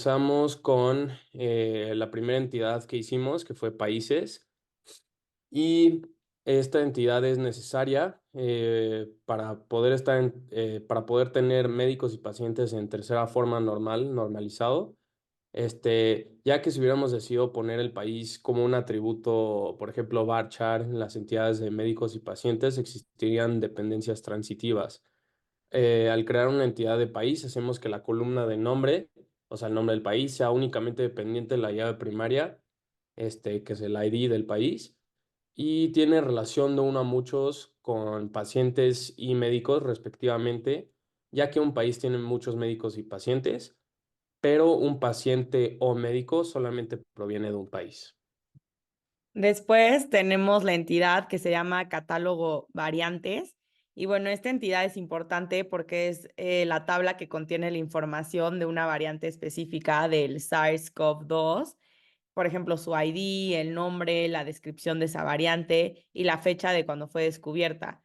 Empezamos con la primera entidad que hicimos, que fue países, y esta entidad es necesaria para poder para poder tener médicos y pacientes en tercera forma normalizado. Ya que si hubiéramos decidido poner el país como un atributo, por ejemplo, varchar en las entidades de médicos y pacientes, existirían dependencias transitivas. Al crear una entidad de país, hacemos que la columna de nombre, o sea, el nombre del país, sea únicamente dependiente de la llave primaria, que es el ID del país, y tiene relación de uno a muchos con pacientes y médicos respectivamente, ya que un país tiene muchos médicos y pacientes, pero un paciente o médico solamente proviene de un país. Después tenemos la entidad que se llama Catálogo Variantes. Y bueno, esta entidad es importante porque es la tabla que contiene la información de una variante específica del SARS-CoV-2. Por ejemplo, su ID, el nombre, la descripción de esa variante y la fecha de cuando fue descubierta.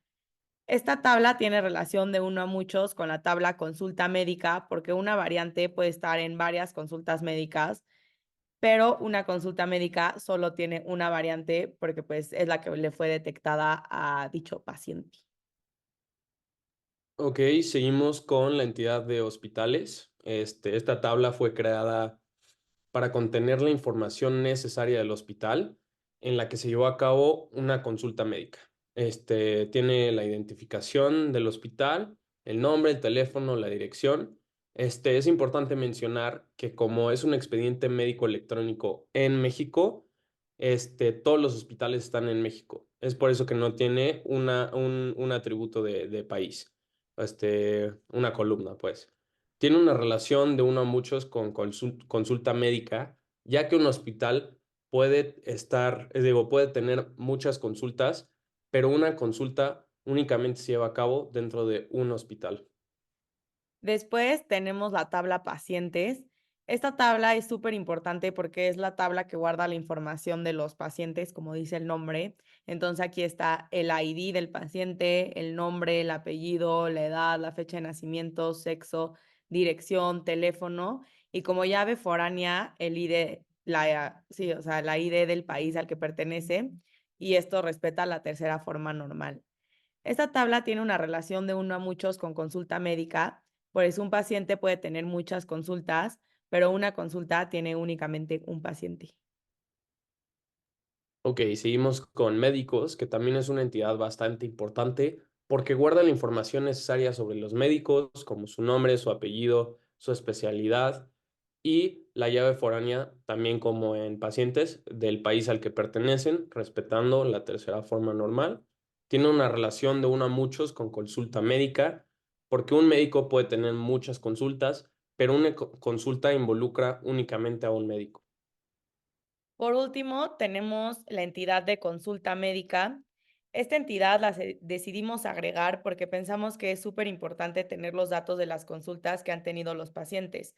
Esta tabla tiene relación de uno a muchos con la tabla consulta médica porque una variante puede estar en varias consultas médicas, pero una consulta médica solo tiene una variante porque pues es la que le fue detectada a dicho paciente. Ok, seguimos con la entidad de hospitales. Esta tabla fue creada para contener la información necesaria del hospital en la que se llevó a cabo una consulta médica. Tiene la identificación del hospital, el nombre, el teléfono, la dirección. Es importante mencionar que como es un expediente médico electrónico en México, todos los hospitales están en México. Es por eso que no tiene un atributo de país, una columna, pues. Tiene una relación de uno a muchos con consulta médica, ya que un hospital puede tener muchas consultas, pero una consulta únicamente se lleva a cabo dentro de un hospital. Después tenemos la tabla pacientes. Esta tabla es súper importante porque es la tabla que guarda la información de los pacientes, como dice el nombre. Entonces aquí está el ID del paciente, el nombre, el apellido, la edad, la fecha de nacimiento, sexo, dirección, teléfono y como llave foránea el ID, sí, o sea, la ID del país al que pertenece, y esto respeta la tercera forma normal. Esta tabla tiene una relación de uno a muchos con consulta médica, por eso un paciente puede tener muchas consultas, pero una consulta tiene únicamente un paciente. Ok, seguimos con médicos, que también es una entidad bastante importante porque guarda la información necesaria sobre los médicos, como su nombre, su apellido, su especialidad y la llave foránea, también como en pacientes del país al que pertenecen, respetando la tercera forma normal. Tiene una relación de uno a muchos con consulta médica, porque un médico puede tener muchas consultas, pero una consulta involucra únicamente a un médico. Por último, tenemos la entidad de consulta médica. Esta entidad decidimos agregar porque pensamos que es súper importante tener los datos de las consultas que han tenido los pacientes.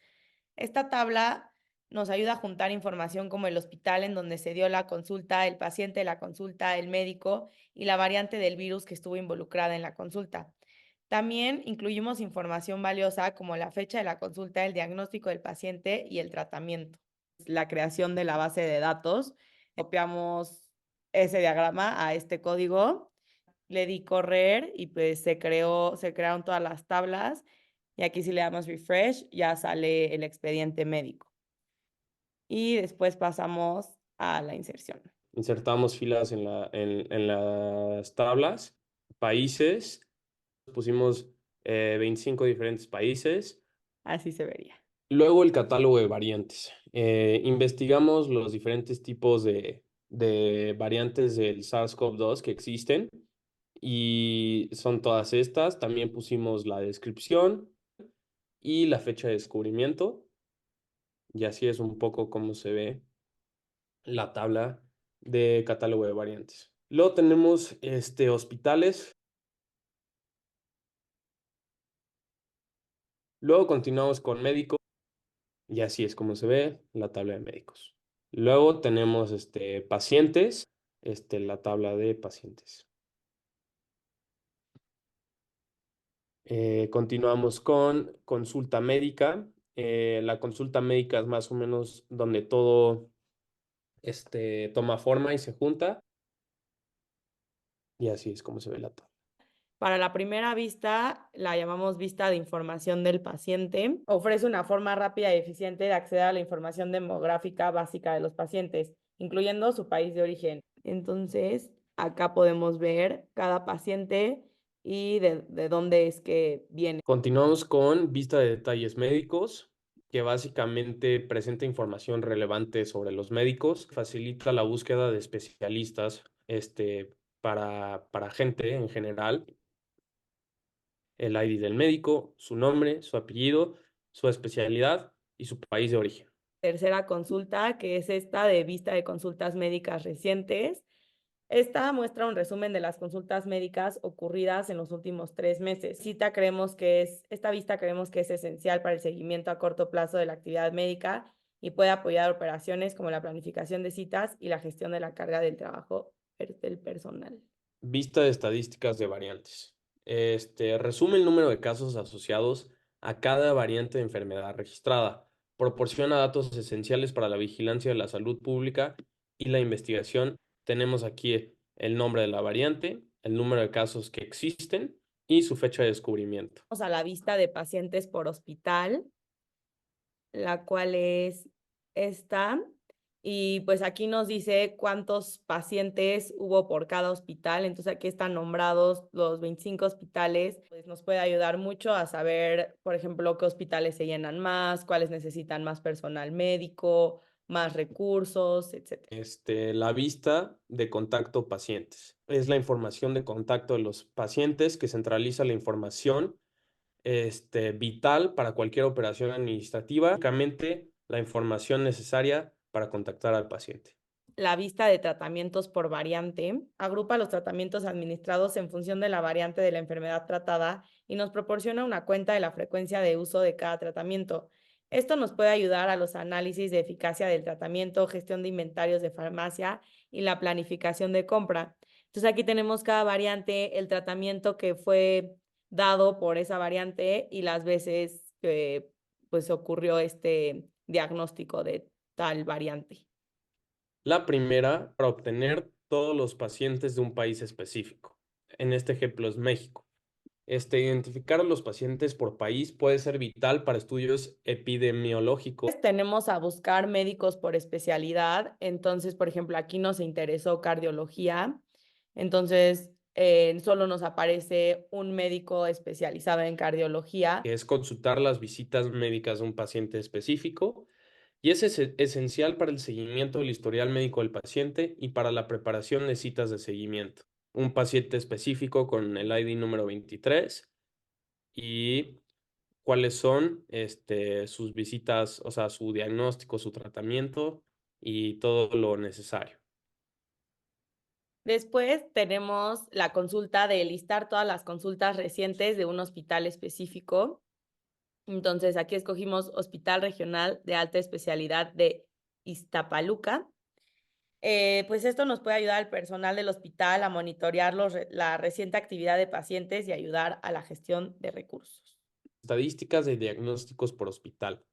Esta tabla nos ayuda a juntar información como el hospital en donde se dio la consulta, el paciente de la consulta, el médico y la variante del virus que estuvo involucrada en la consulta. También incluimos información valiosa como la fecha de la consulta, el diagnóstico del paciente y el tratamiento. La creación de la base de datos. Copiamos ese diagrama a este código, le di correr y pues se crearon todas las tablas y aquí si le damos refresh ya sale el expediente médico. Y después pasamos a la inserción. Insertamos filas en las tablas, países, pusimos 25 diferentes países. Así se vería. Luego el catálogo de variantes. Investigamos los diferentes tipos de variantes del SARS-CoV-2 que existen y son todas estas. También pusimos la descripción y la fecha de descubrimiento, y así es un poco como se ve la tabla de catálogo de variantes. Luego tenemos hospitales. Luego continuamos con médicos y así es como se ve la tabla de médicos. Luego tenemos pacientes, la tabla de pacientes. Continuamos con consulta médica. La consulta médica es más o menos donde todo toma forma y se junta. Y así es como se ve la tabla. Para la primera vista, la llamamos vista de información del paciente. Ofrece una forma rápida y eficiente de acceder a la información demográfica básica de los pacientes, incluyendo su país de origen. Entonces, acá podemos ver cada paciente y de dónde es que viene. Continuamos con vista de detalles médicos, que básicamente presenta información relevante sobre los médicos, facilita la búsqueda de especialistas para gente en general, el ID del médico, su nombre, su apellido, su especialidad y su país de origen. Tercera consulta, que es esta de vista de consultas médicas recientes. Esta muestra un resumen de las consultas médicas ocurridas en los últimos 3 meses. Esta vista creemos que es esencial para el seguimiento a corto plazo de la actividad médica y puede apoyar operaciones como la planificación de citas y la gestión de la carga del trabajo del personal. Vista de estadísticas de variantes. Resume el número de casos asociados a cada variante de enfermedad registrada. Proporciona datos esenciales para la vigilancia de la salud pública y la investigación. Tenemos aquí el nombre de la variante, el número de casos que existen y su fecha de descubrimiento. Vamos a la vista de pacientes por hospital, la cual es esta. Y pues aquí nos dice cuántos pacientes hubo por cada hospital. Entonces aquí están nombrados los 25 hospitales. Pues nos puede ayudar mucho a saber, por ejemplo, qué hospitales se llenan más, cuáles necesitan más personal médico, más recursos, etc. La vista de contacto pacientes. Es la información de contacto de los pacientes que centraliza la información vital para cualquier operación administrativa, únicamente la información necesaria para contactar al paciente. La vista de tratamientos por variante agrupa los tratamientos administrados en función de la variante de la enfermedad tratada y nos proporciona una cuenta de la frecuencia de uso de cada tratamiento. Esto nos puede ayudar a los análisis de eficacia del tratamiento, gestión de inventarios de farmacia y la planificación de compra. Entonces aquí tenemos cada variante, el tratamiento que fue dado por esa variante y las veces que pues ocurrió este diagnóstico de tal variante. La primera, para obtener todos los pacientes de un país específico. En este ejemplo es México. Identificar a los pacientes por país puede ser vital para estudios epidemiológicos. Tenemos a buscar médicos por especialidad. Entonces, por ejemplo, aquí nos interesó cardiología. Entonces, solo nos aparece un médico especializado en cardiología. Que es consultar las visitas médicas de un paciente específico y es esencial para el seguimiento del historial médico del paciente y para la preparación de citas de seguimiento. Un paciente específico con el ID número 23 y cuáles son sus visitas, o sea, su diagnóstico, su tratamiento y todo lo necesario. Después tenemos la consulta de listar todas las consultas recientes de un hospital específico. Entonces, aquí escogimos Hospital Regional de Alta Especialidad de Iztapaluca. Pues esto nos puede ayudar al personal del hospital a monitorear la reciente actividad de pacientes y ayudar a la gestión de recursos. Estadísticas de diagnósticos por hospital.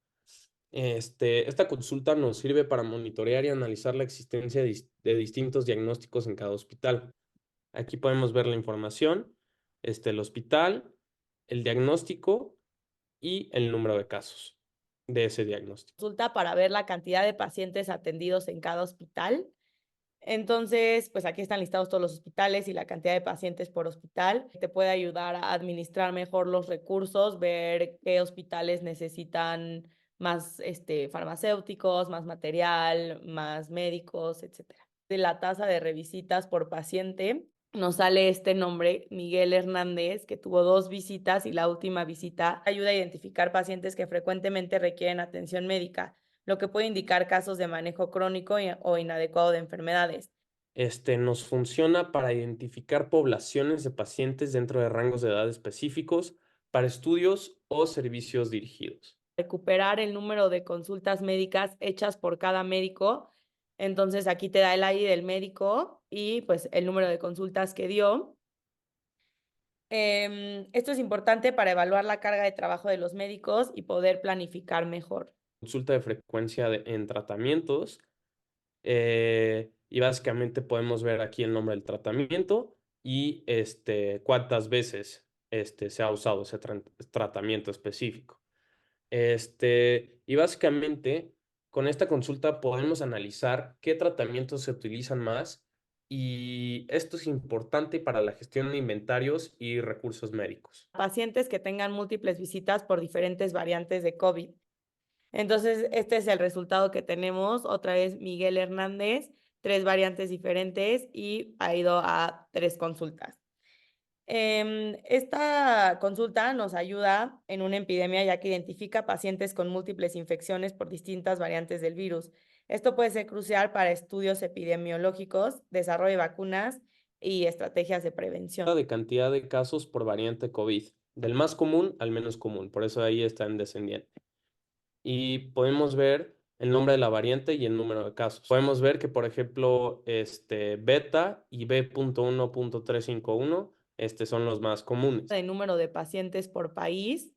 Esta consulta nos sirve para monitorear y analizar la existencia de distintos diagnósticos en cada hospital. Aquí podemos ver la información, el hospital, el diagnóstico y el número de casos de ese diagnóstico. Consulta para ver la cantidad de pacientes atendidos en cada hospital. Entonces, pues aquí están listados todos los hospitales y la cantidad de pacientes por hospital. Te puede ayudar a administrar mejor los recursos, ver qué hospitales necesitan más farmacéuticos, más material, más médicos, etcétera. De la tasa de revisitas por paciente, nos sale este nombre, Miguel Hernández, que tuvo 2 visitas y la última visita ayuda a identificar pacientes que frecuentemente requieren atención médica, lo que puede indicar casos de manejo crónico o inadecuado de enfermedades. Nos funciona para identificar poblaciones de pacientes dentro de rangos de edad específicos para estudios o servicios dirigidos. Recuperar el número de consultas médicas hechas por cada médico. Entonces aquí te da el ID del médico y pues el número de consultas que dio. Esto es importante para evaluar la carga de trabajo de los médicos y poder planificar mejor. Consulta de frecuencia en tratamientos. Y básicamente podemos ver aquí el nombre del tratamiento y cuántas veces se ha usado ese tratamiento específico. Y básicamente con esta consulta podemos analizar qué tratamientos se utilizan más y esto es importante para la gestión de inventarios y recursos médicos. Pacientes que tengan múltiples visitas por diferentes variantes de COVID. Entonces, este es el resultado que tenemos. Otra vez Miguel Hernández, 3 variantes diferentes y ha ido a 3 consultas. Esta consulta nos ayuda en una epidemia ya que identifica pacientes con múltiples infecciones por distintas variantes del virus. Esto puede ser crucial para estudios epidemiológicos, desarrollo de vacunas y estrategias de prevención. De cantidad de casos por variante COVID, del más común al menos común, por eso ahí está en descendiente. Y podemos ver el nombre de la variante y el número de casos. Podemos ver que, por ejemplo, beta y B.1.351 son los más comunes. De número de pacientes por país.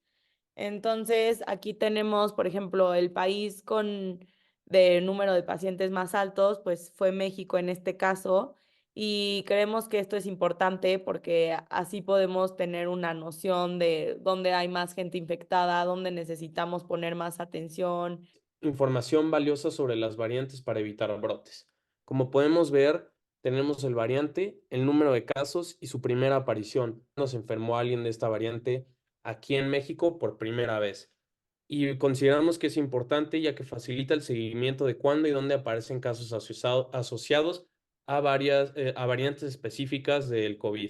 Entonces, aquí tenemos, por ejemplo, el país con de número de pacientes más altos, pues fue México en este caso, y creemos que esto es importante porque así podemos tener una noción de dónde hay más gente infectada, dónde necesitamos poner más atención. Información valiosa sobre las variantes para evitar brotes. Como podemos ver, tenemos el variante, el número de casos y su primera aparición. Nos enfermó alguien de esta variante aquí en México por primera vez. Y consideramos que es importante ya que facilita el seguimiento de cuándo y dónde aparecen casos asociados a variantes específicas del COVID.